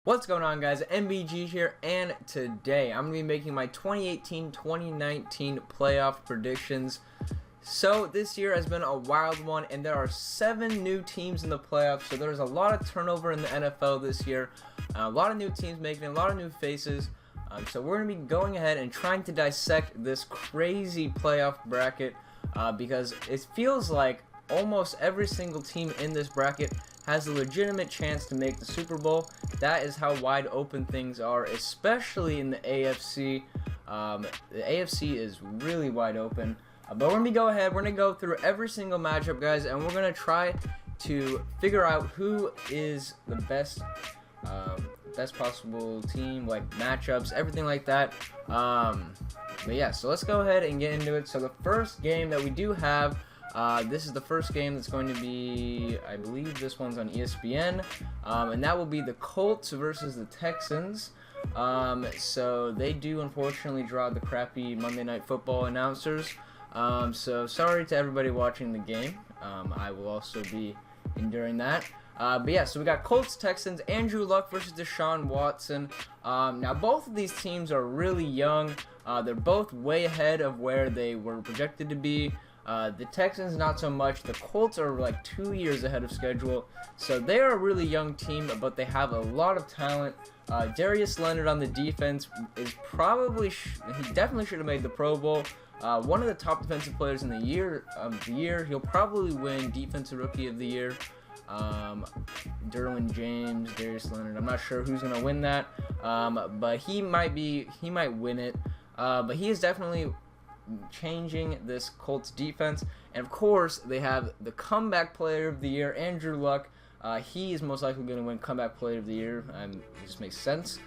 What's going on, guys? MBG here, and today I'm going to be making my 2018-2019 playoff predictions. So this year has been a wild one, and there are 7 new teams in the playoffs, so there's a lot of turnover in the NFL this year. A lot of new teams making a lot of new faces. So we're going to be going ahead and trying to dissect this crazy playoff bracket because it feels like almost every single team in this bracket has a legitimate chance to make the Super Bowl. That is how wide open things are, especially in the AFC. The AFC is really wide open. But we're going to go through every single matchup, guys, and we're going to try to figure out who is the best possible team, like matchups, everything like that. But yeah, so let's go ahead and get into it. So the first game that we do have, this is the first game that's going to be, I believe this one's on ESPN, and that will be the Colts versus the Texans. So they do unfortunately draw the crappy Monday Night Football announcers. So sorry to everybody watching the game. I will also be enduring that. But yeah, so we got Colts, Texans, Andrew Luck versus Deshaun Watson. Now both of these teams are really young. They're both way ahead of where they were projected to be. The Texans not so much. The Colts are like 2 years ahead of schedule. So they are a really young team, but they have a lot of talent. Darius Leonard on the defense is probably, he definitely should have made the Pro Bowl. One of the top defensive players in the year. He'll probably win Defensive Rookie of the Year. Derwin James, Darius Leonard. I'm not sure who's gonna win that, but he might win it. But he is definitely changing this Colts defense, and of course they have the Comeback Player of the Year, Andrew Luck. He is most likely going to win Comeback Player of the Year. It just makes sense.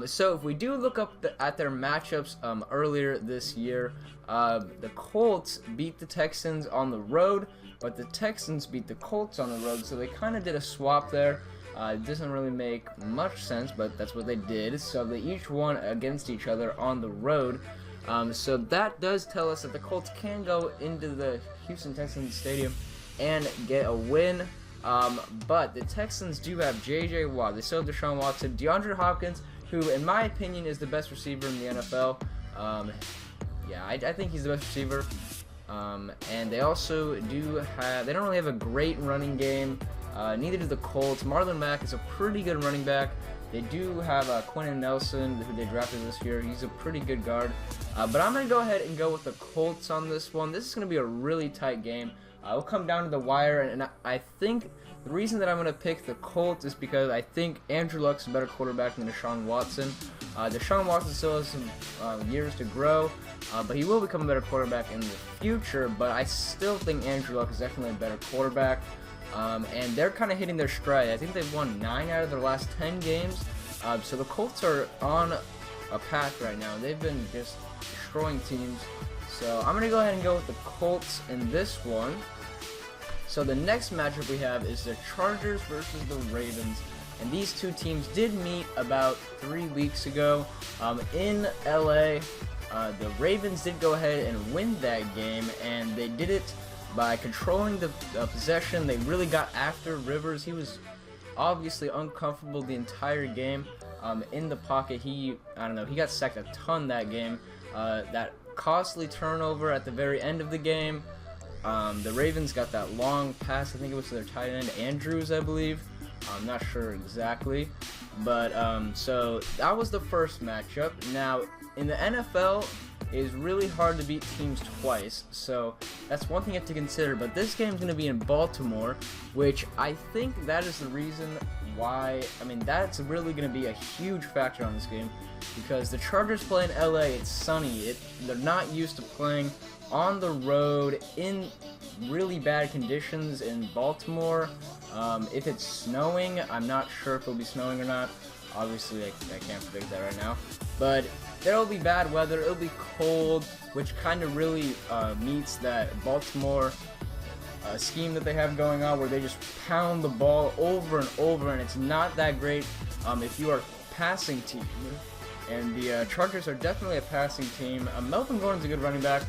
So if we do look up at their matchups earlier this year, the Colts beat the Texans on the road, but the Texans beat the Colts on the road, so they kind of did a swap there. It doesn't really make much sense, but that's what they did. So they each won against each other on the road. So that does tell us that the Colts can go into the Houston Texans Stadium and get a win. But the Texans do have J.J. Watt. They still have Deshaun Watson, DeAndre Hopkins, who in my opinion is the best receiver in the NFL. Yeah, I think he's the best receiver. And they also do have, they don't really have a great running game. Neither do the Colts. Marlon Mack is a pretty good running back. They do have Quentin Nelson, who they drafted this year. He's a pretty good guard. But I'm going to go ahead and go with the Colts on this one. This is going to be a really tight game. It'll come down to the wire, and I think the reason that I'm going to pick the Colts is because I think Andrew Luck's a better quarterback than Deshaun Watson. Deshaun Watson still has some years to grow, but he will become a better quarterback in the future. But I still think Andrew Luck is definitely a better quarterback. And they're kind of hitting their stride. I think they've won 9 out of their last 10 games. So the Colts are on a path right now. They've been just destroying teams. So I'm going to go ahead and go with the Colts in this one. So the next matchup we have is the Chargers versus the Ravens. And these two teams did meet about 3 weeks ago in LA. The Ravens did go ahead and win that game, and they did it by controlling the possession. They really got after Rivers. He was obviously uncomfortable the entire game in the pocket. He got sacked a ton that game. That costly turnover at the very end of the game. The Ravens got that long pass. I think it was to their tight end, Andrews, I believe. I'm not sure exactly. But so that was the first matchup. Now, in the NFL, it is really hard to beat teams twice, so that's one thing you have to consider. But this game is going to be in Baltimore, which I think that is the reason why. I mean, that's really going to be a huge factor on this game, because the Chargers play in LA. It's sunny. They're not used to playing on the road in really bad conditions in Baltimore. If it's snowing, I'm not sure if it'll be snowing or not. Obviously, I can't predict that right now. But there will be bad weather. It'll be cold, which kind of really meets that Baltimore scheme that they have going on, where they just pound the ball over and over, and it's not that great if you are a passing team. And the Chargers are definitely a passing team. Melvin Gordon's a good running back.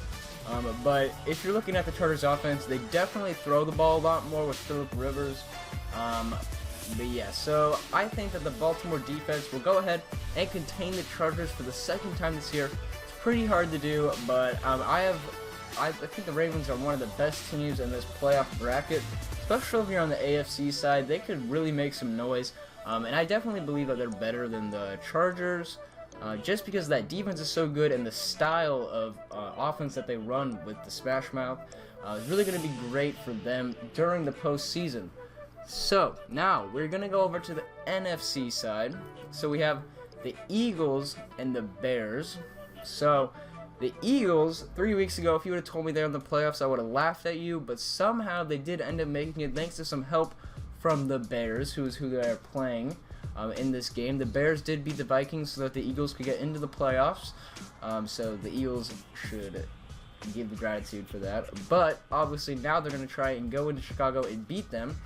But if you're looking at the Chargers offense, they definitely throw the ball a lot more with Phillip Rivers. But yeah, so I think that the Baltimore defense will go ahead and contain the Chargers for the second time this year. It's pretty hard to do, but I think the Ravens are one of the best teams in this playoff bracket, especially if you're on the AFC side. They could really make some noise, and I definitely believe that they're better than the Chargers, just because that defense is so good and the style of offense that they run with the Smash Mouth is really going to be great for them during the postseason. So now we're going to go over to the NFC side. So we have the Eagles and the Bears. So the Eagles, 3 weeks ago, if you would have told me they're in the playoffs, I would have laughed at you, but somehow they did end up making it thanks to some help from the Bears, who they are playing in this game. The Bears did beat the Vikings so that the Eagles could get into the playoffs, so the Eagles should give the gratitude for that. But obviously now they're going to try and go into Chicago and beat them.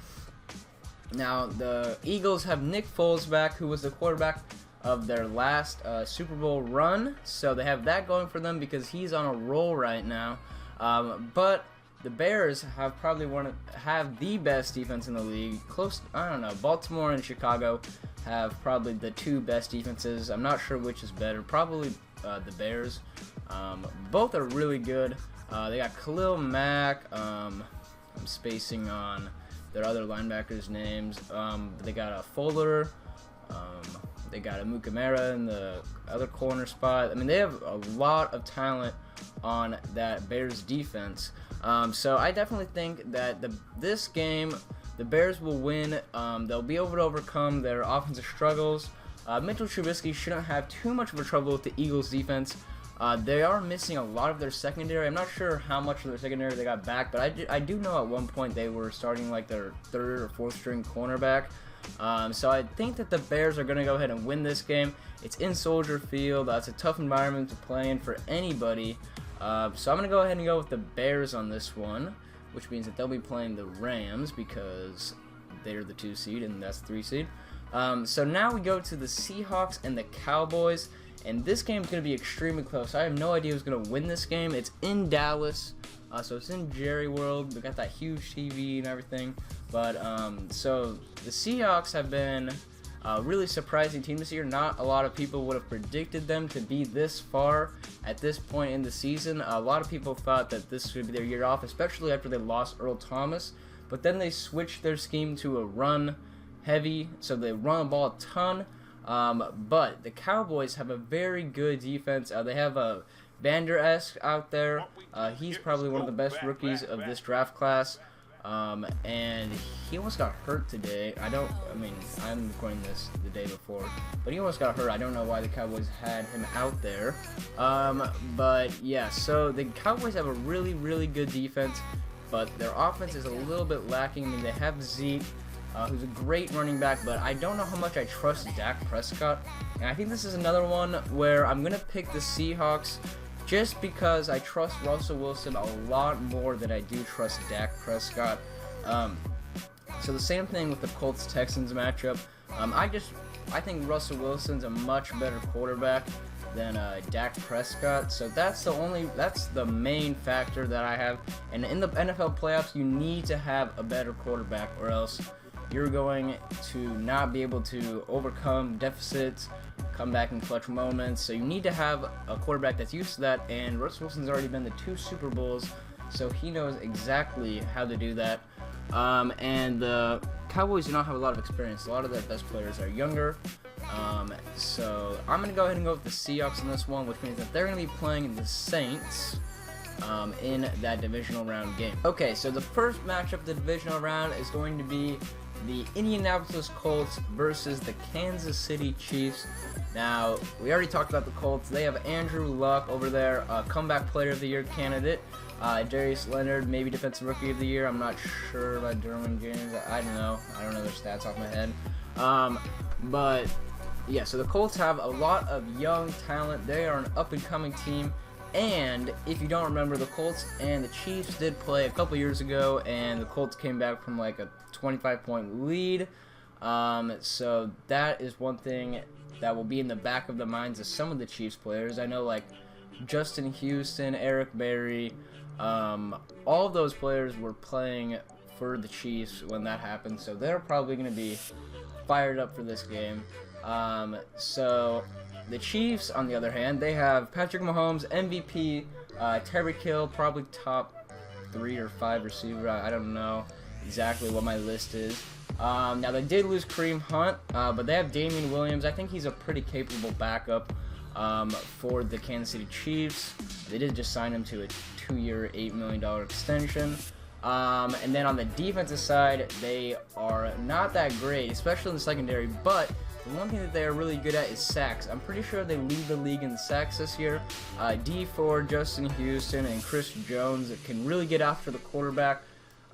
Now the Eagles have Nick Foles back, who was the quarterback of their last Super Bowl run, so they have that going for them because he's on a roll right now. But the Bears have probably have the best defense in the league. I don't know. Baltimore and Chicago have probably the two best defenses. I'm not sure which is better. Probably the Bears. Both are really good. They got Khalil Mack. I'm spacing on their other linebackers' names. They got a Fuller. They got a Mukamara in the other corner spot. I mean, they have a lot of talent on that Bears defense. So I definitely think that this game, the Bears will win. They'll be able to overcome their offensive struggles. Mitchell Trubisky shouldn't have too much of a trouble with the Eagles defense. They are missing a lot of their secondary. I'm not sure how much of their secondary they got back, but I do know at one point they were starting like their third or fourth string cornerback. So I think that the Bears are going to go ahead and win this game. It's in Soldier Field. It's a tough environment to play in for anybody. So I'm going to go ahead and go with the Bears on this one, which means that they'll be playing the Rams because they're the 2 seed and that's the 3 seed. So now we go to the Seahawks and the Cowboys. And this game is going to be extremely close. I have no idea who's going to win this game. It's in Dallas, so it's in Jerry World. We got that huge TV and everything. But so the Seahawks have been a really surprising team this year. Not a lot of people would have predicted them to be this far at this point in the season. A lot of people thought that this would be their year off, especially after they lost Earl Thomas. But then they switched their scheme to a run heavy, so they run the ball a ton. But the Cowboys have a very good defense. They have a Vander Esch out there. He's probably one of the best rookies of this draft class. And he almost got hurt today. I'm recording this the day before, but he almost got hurt. I don't know why the Cowboys had him out there. But yeah, so the Cowboys have a really, really good defense, but their offense is a little bit lacking. I mean, they have Zeke, who's a great running back, but I don't know how much I trust Dak Prescott. And I think this is another one where I'm going to pick the Seahawks just because I trust Russell Wilson a lot more than I do trust Dak Prescott. So the same thing with the Colts-Texans matchup. I think Russell Wilson's a much better quarterback than Dak Prescott. So that's the main factor that I have. And in the NFL playoffs, you need to have a better quarterback, or else you're going to not be able to overcome deficits, come back in clutch moments. So you need to have a quarterback that's used to that, and Russell Wilson's already been to 2 Super Bowls, so he knows exactly how to do that. And the Cowboys do not have a lot of experience. A lot of their best players are younger. So I'm going to go ahead and go with the Seahawks in this one, which means that they're going to be playing the Saints in that divisional round game. Okay, so the first matchup of the divisional round is going to be the Indianapolis Colts versus the Kansas City Chiefs. Now, we already talked about the Colts. They have Andrew Luck over there, comeback player of the year candidate. Darius Leonard, maybe defensive rookie of the year. I'm not sure about Derwin James. I don't know their stats off my head. But yeah, so the Colts have a lot of young talent. They are an up-and-coming team. And if you don't remember, the Colts and the Chiefs did play a couple years ago, and the Colts came back from like a 25-point lead. So that is one thing that will be in the back of the minds of some of the Chiefs players. I know, like Justin Houston, Eric Berry, all of those players were playing for the Chiefs when that happens, so they're probably going to be fired up for this game. So the Chiefs, on the other hand, they have Patrick Mahomes, MVP, Tyreek Hill, probably top 3 or 5 receiver. I don't know exactly what my list is. Now they did lose Kareem Hunt, but they have Damian Williams. I think he's a pretty capable backup for the Kansas City Chiefs. They did just sign him to a 2-year, $8 million extension. And then on the defensive side, they are not that great, especially in the secondary, but the one thing that they are really good at is sacks. I'm pretty sure they lead the league in sacks this year. D Ford, Justin Houston, and Chris Jones can really get after the quarterback.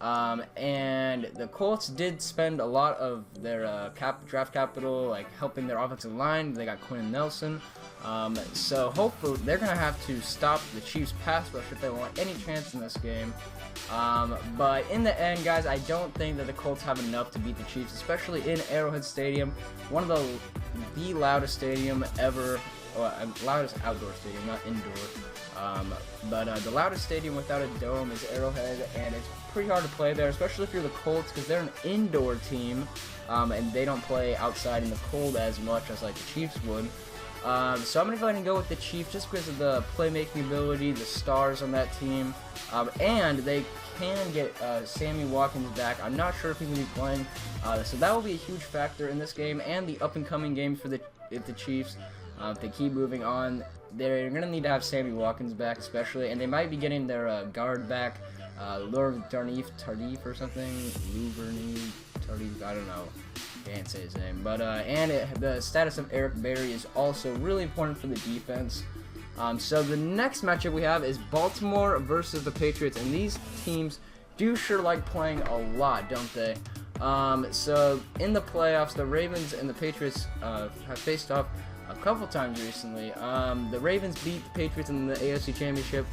And the Colts did spend a lot of their draft capital, like helping their offensive line. They got Quentin Nelson. So hopefully they're going to have to stop the Chiefs' pass rush if they want any chance in this game. But in the end, guys, I don't think that the Colts have enough to beat the Chiefs, especially in Arrowhead Stadium, one of the loudest stadium ever, loudest outdoor stadium, not indoor. But the loudest stadium without a dome is Arrowhead, and it's pretty hard to play there, especially if you're the Colts, because they're an indoor team, and they don't play outside in the cold as much as like the Chiefs would. So I'm going to go ahead and go with the Chiefs just because of the playmaking ability, the stars on that team, and they can get Sammy Watkins back. I'm not sure if he will be playing, so that will be a huge factor in this game and the up-and-coming game for the Chiefs. If they keep moving on, they're going to need to have Sammy Watkins back especially, and they might be getting their guard back, Tardif or something, Louverny Tardif, I don't know. Can't say his name, but the status of Eric Berry is also really important for the defense. So the next matchup we have is Baltimore versus the Patriots, and these teams do sure like playing a lot, don't they? So in the playoffs, the Ravens and the Patriots have faced off a couple times recently. The Ravens beat the Patriots in the AFC Championship.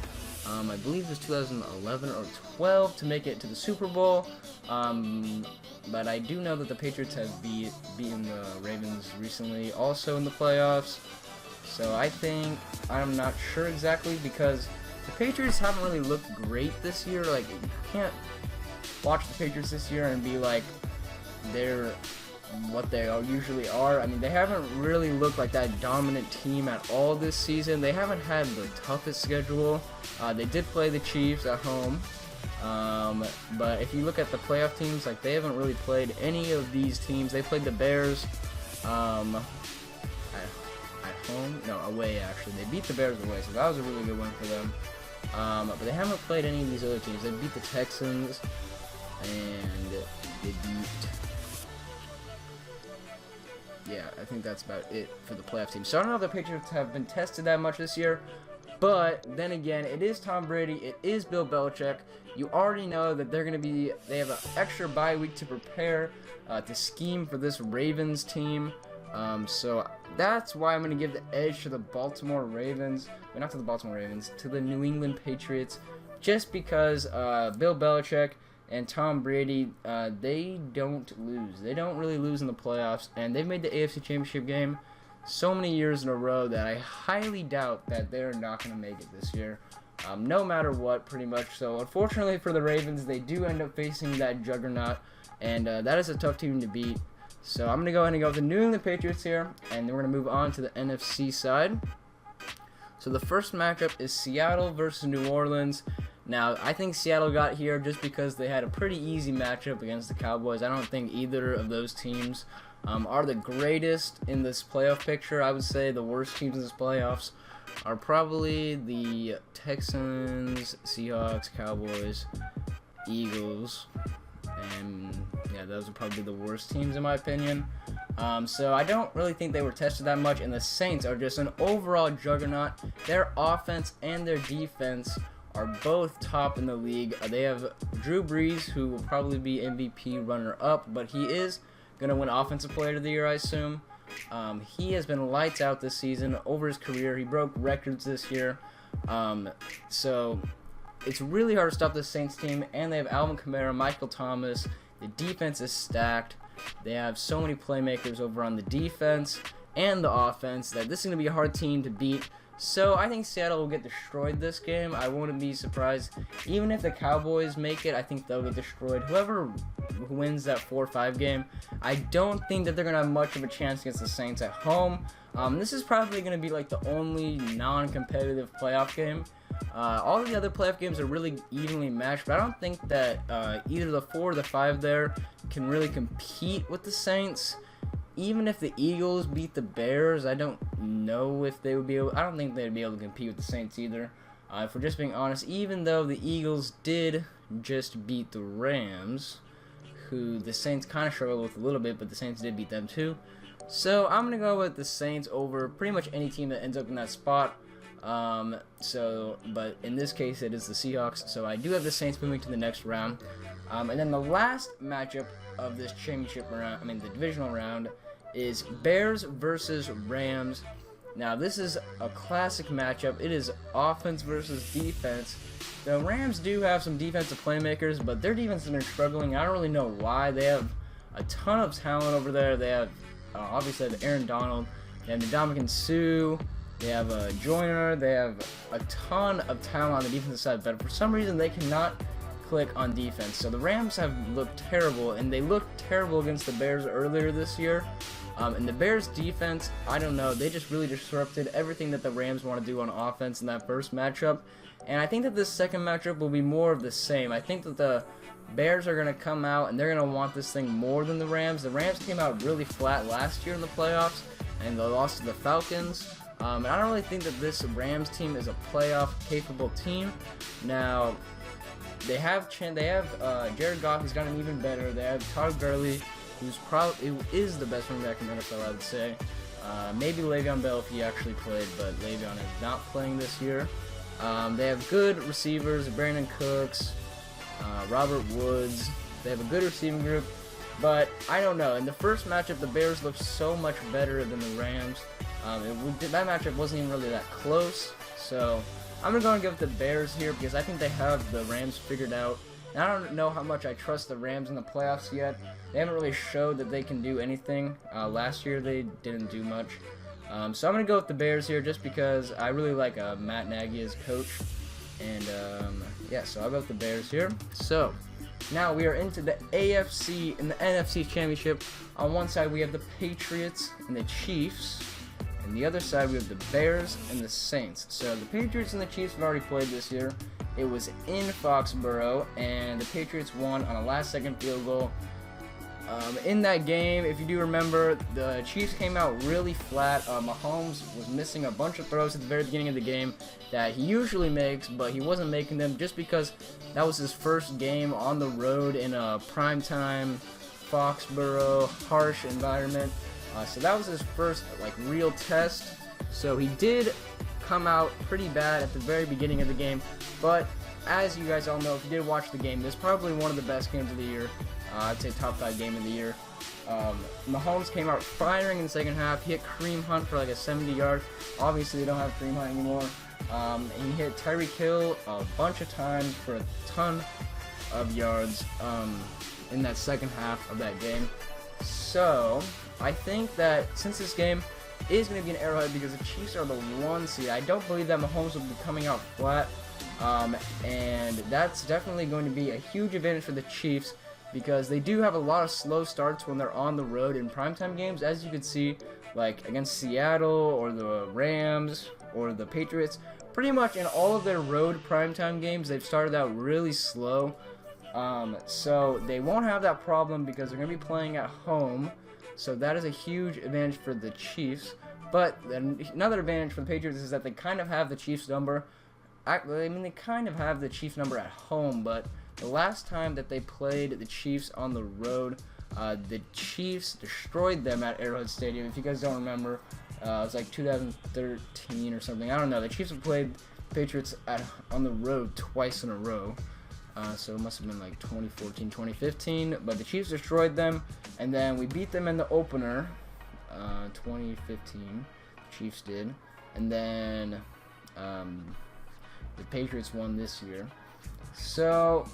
I believe it was 2011 or 12 to make it to the Super Bowl. But I do know that the Patriots have beaten the Ravens recently, also in the playoffs. So I'm not sure exactly, because the Patriots haven't really looked great this year. Like, you can't watch the Patriots this year and be like they're what they usually are. I mean, they haven't really looked like that dominant team at all this season. They haven't had the toughest schedule. They did play the Chiefs at home. But if you look at the playoff teams, like, they haven't really played any of these teams. They played the Bears at home. No, away, actually. They beat the Bears away, so that was a really good win for them. But they haven't played any of these other teams. They beat the Texans, and they beat... Yeah, I think that's about it for the playoff team. So I don't know if the Patriots have been tested that much this year, but then again, it is Tom Brady, it is Bill Belichick. You already know that they have an extra bye week to prepare, to scheme for this Ravens team. So that's why I'm going to give the edge to the Baltimore Ravens. Well, not to the Baltimore Ravens, to the New England Patriots, just because Bill Belichick and Tom Brady, they don't lose. They don't really lose in the playoffs, and they've made the AFC Championship game so many years in a row that I highly doubt that they're not going to make it this year, no matter what, pretty much. So unfortunately for the Ravens, they do end up facing that juggernaut, and that is a tough team to beat. So I'm going to go ahead and go with the New England Patriots here, and then we're going to move on to the NFC side. So the first matchup is Seattle versus New Orleans. Now, I think Seattle got here just because they had a pretty easy matchup against the Cowboys. I don't think either of those teams are the greatest in this playoff picture. I would say the worst teams in this playoffs are probably the Texans, Seahawks, Cowboys, Eagles, and yeah, those are probably the worst teams in my opinion. So I don't really think they were tested that much, and the Saints are just an overall juggernaut. Their offense and their defense are both top in the league. They have Drew Brees, who will probably be MVP runner-up, but he is going to win Offensive Player of the Year, I assume. He has been lights out this season over his career. He broke records this year. So it's really hard to stop this Saints team, and they have Alvin Kamara, Michael Thomas. The defense is stacked. They have so many playmakers over on the defense and the offense that this is going to be a hard team to beat. So I think Seattle will get destroyed this game. I wouldn't be surprised. Even if the Cowboys make it, I think they'll get destroyed. Whoever wins that 4-5 game, I don't think that they're going to have much of a chance against the Saints at home. This is probably going to be like the only non-competitive playoff game. All of the other playoff games are really evenly matched, but I don't think that either the 4 or the 5 there can really compete with the Saints. Even if the Eagles beat the Bears, I don't know if they would be able. I don't think they'd be able to compete with the Saints either. If we're just being honest, even though the Eagles did just beat the Rams, who the Saints kind of struggled with a little bit, but the Saints did beat them too. So I'm gonna go with the Saints over pretty much any team that ends up in that spot. But in this case, it is the Seahawks. So I do have the Saints moving to the next round. And then the last matchup of this championship round, the divisional round, is Bears versus Rams. Now this is a classic matchup. It is offense versus defense. The Rams do have some defensive playmakers, but their defense has been struggling. I don't really know why. They have a ton of talent over there. They have obviously they have Aaron Donald, they have Ndamukong Suh, they have Joyner, they have a ton of talent on the defensive side, but for some reason they cannot click on defense. So the Rams have looked terrible, and they looked terrible against the Bears earlier this year. And the Bears defense, I don't know, they just really disrupted everything that the Rams want to do on offense in that first matchup. And I think that this second matchup will be more of the same. I think that the Bears are going to come out and they're going to want this thing more than the Rams. The Rams came out really flat last year in the playoffs, and they lost to the Falcons. And I don't really think that this Rams team is a playoff-capable team. Now, they have Jared Goff, who's gotten even better. They have Todd Gurley, who is the best running back in the NFL, I would say. Maybe Le'Veon Bell if he actually played, but Le'Veon is not playing this year. They have good receivers, Brandon Cooks, Robert Woods. They have a good receiving group, but I don't know. In the first matchup, the Bears looked so much better than the Rams. That matchup wasn't even really that close, so I'm going to go and give it to the Bears here because I think they have the Rams figured out. And I don't know how much I trust the Rams in the playoffs yet. They haven't really showed that they can do anything. Last year they didn't do much. So I'm going to go with the Bears here just because I really like Matt Nagy as coach. And yeah, so I'll go with the Bears here. So now we are into the AFC and the NFC Championship. On one side we have the Patriots and the Chiefs. And the other side we have the Bears and the Saints. So the Patriots and the Chiefs have already played this year. It was in Foxborough, and the Patriots won on a last-second field goal. In that game, if you do remember, the Chiefs came out really flat. Mahomes was missing a bunch of throws at the very beginning of the game that he usually makes, but he wasn't making them just because that was his first game on the road in a primetime Foxborough harsh environment. So that was his first real test. So he did come out pretty bad at the very beginning of the game, but as you guys all know, if you did watch the game, this is probably one of the best games of the year. I'd say top 5 game of the year. Mahomes came out firing in the second half. He hit Kareem Hunt for a 70-yard. Obviously, they don't have Kareem Hunt anymore. He hit Tyreek Hill a bunch of times for a ton of yards in that second half of that game. So I think that since this game is going to be an Arrowhead because the Chiefs are the 1 seed, I don't believe that Mahomes will be coming out flat. And that's definitely going to be a huge advantage for the Chiefs because they do have a lot of slow starts when they're on the road in primetime games, as you could see, like against Seattle or the Rams or the Patriots. Pretty much in all of their road primetime games, they've started out really slow. So they won't have that problem because they're going to be playing at home. So that is a huge advantage for the Chiefs. But another advantage for the Patriots is that they kind of have the Chiefs number. They kind of have the Chiefs number at home, but the last time that they played the Chiefs on the road, the Chiefs destroyed them at Arrowhead Stadium. If you guys don't remember, it was like 2013 or something. I don't know. The Chiefs have played Patriots on the road twice in a row. So it must have been like 2014, 2015. But the Chiefs destroyed them, and then we beat them in the opener, 2015. The Chiefs did, and then the Patriots won this year. So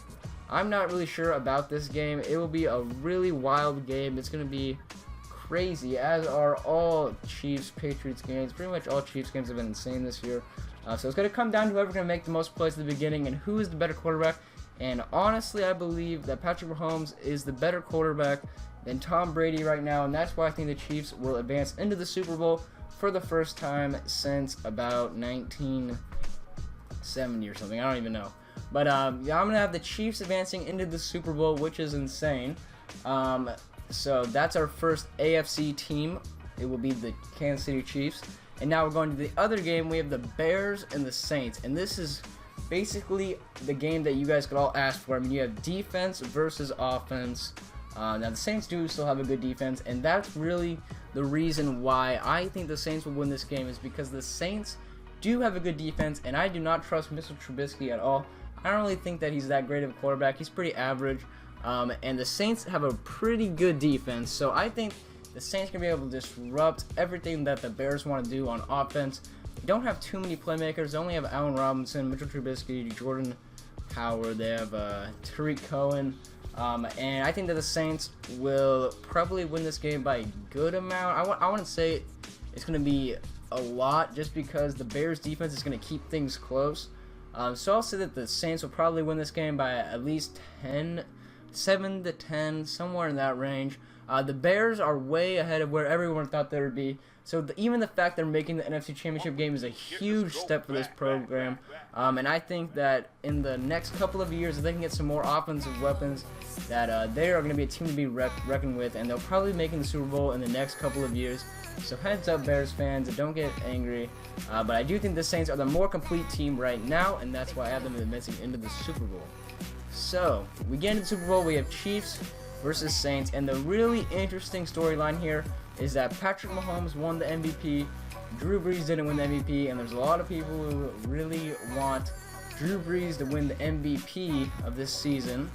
I'm not really sure about this game. It will be a really wild game. It's going to be crazy, as are all Chiefs-Patriots games. Pretty much all Chiefs games have been insane this year. So it's going to come down to whoever's going to make the most plays at the beginning and who is the better quarterback. And honestly, I believe that Patrick Mahomes is the better quarterback than Tom Brady right now, and that's why I think the Chiefs will advance into the Super Bowl for the first time since about 1970 or something. I don't even know. But yeah, I'm going to have the Chiefs advancing into the Super Bowl, which is insane. So that's our first AFC team. It will be the Kansas City Chiefs. And now we're going to the other game. We have the Bears and the Saints. And this is basically the game that you guys could all ask for. I mean, you have defense versus offense. Now, the Saints do still have a good defense. And that's really the reason why I think the Saints will win this game, is because the Saints do have a good defense. And I do not trust Mr. Trubisky at all. I don't really think that he's that great of a quarterback. He's pretty average. And the Saints have a pretty good defense. So I think the Saints can be able to disrupt everything that the Bears want to do on offense. They don't have too many playmakers. They only have Allen Robinson, Mitchell Trubisky, Jordan Howard. They have Tariq Cohen. And I think that the Saints will probably win this game by a good amount. I wouldn't say it's going to be a lot, just because the Bears defense is going to keep things close. So I'll say that the Saints will probably win this game by at least 7 to 10, somewhere in that range. The Bears are way ahead of where everyone thought they would be. So even the fact they're making the NFC Championship game is a huge step for this program. And I think that in the next couple of years, if they can get some more offensive weapons, that they are going to be a team to be reckoned with. And they'll probably be making the Super Bowl in the next couple of years. So heads up, Bears fans, don't get angry. But I do think the Saints are the more complete team right now, and that's why I have them advancing into the Super Bowl. So we get into the Super Bowl. We have Chiefs versus Saints, and the really interesting storyline here is that Patrick Mahomes won the MVP. Drew Brees didn't win the MVP, and there's a lot of people who really want Drew Brees to win the MVP of this season.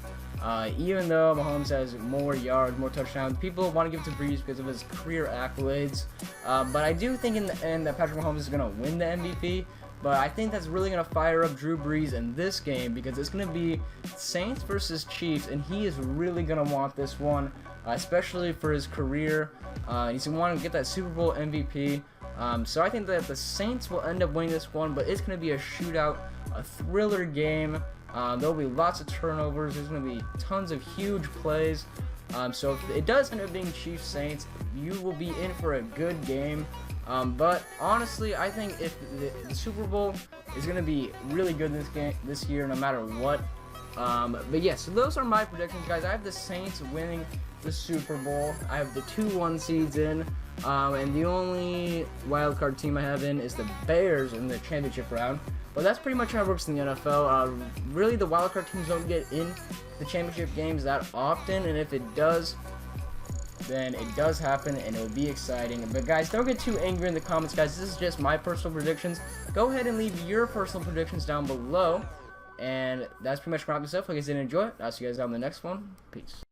Even though Mahomes has more yards, more touchdowns, people want to give it to Brees because of his career accolades. But I do think in the end that Patrick Mahomes is going to win the MVP. But I think that's really going to fire up Drew Brees in this game, because it's going to be Saints versus Chiefs, and he is really going to want this one, especially for his career. He's going to want to get that Super Bowl MVP. So I think that the Saints will end up winning this one, but it's going to be a shootout, a thriller game. There'll be lots of turnovers. There's going to be tons of huge plays. So if it does end up being Chiefs-Saints, you will be in for a good game. But honestly, I think if the Super Bowl is going to be really good this year, no matter what. But yeah, so those are my predictions, guys. I have the Saints winning the Super Bowl. I have the 2-1 seeds in, and the only wildcard team I have in is the Bears in the championship round. But that's pretty much how it works in the NFL. Really, the wildcard teams don't get in the championship games that often, and if it does, then it does happen, and it'll be exciting. But guys, don't get too angry in the comments, guys. This is just my personal predictions. Go ahead and leave your personal predictions down below. And that's pretty much wrap this up. Hope you guys did enjoy it. I'll see you guys on the next one. Peace.